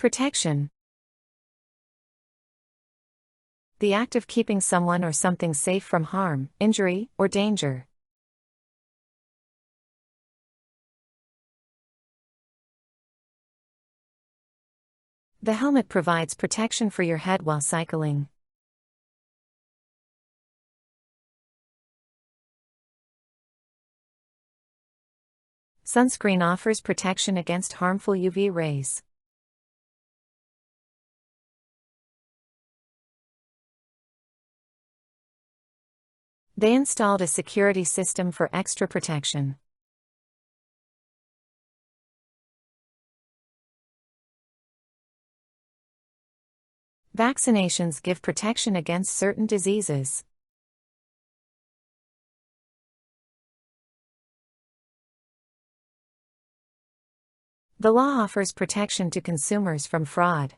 Protection. The act of keeping someone or something safe from harm, injury, or danger. The helmet provides protection for your head while cycling. Sunscreen offers protection against harmful UV rays. They installed a security system for extra protection. Vaccinations give protection against certain diseases. The law offers protection to consumers from fraud.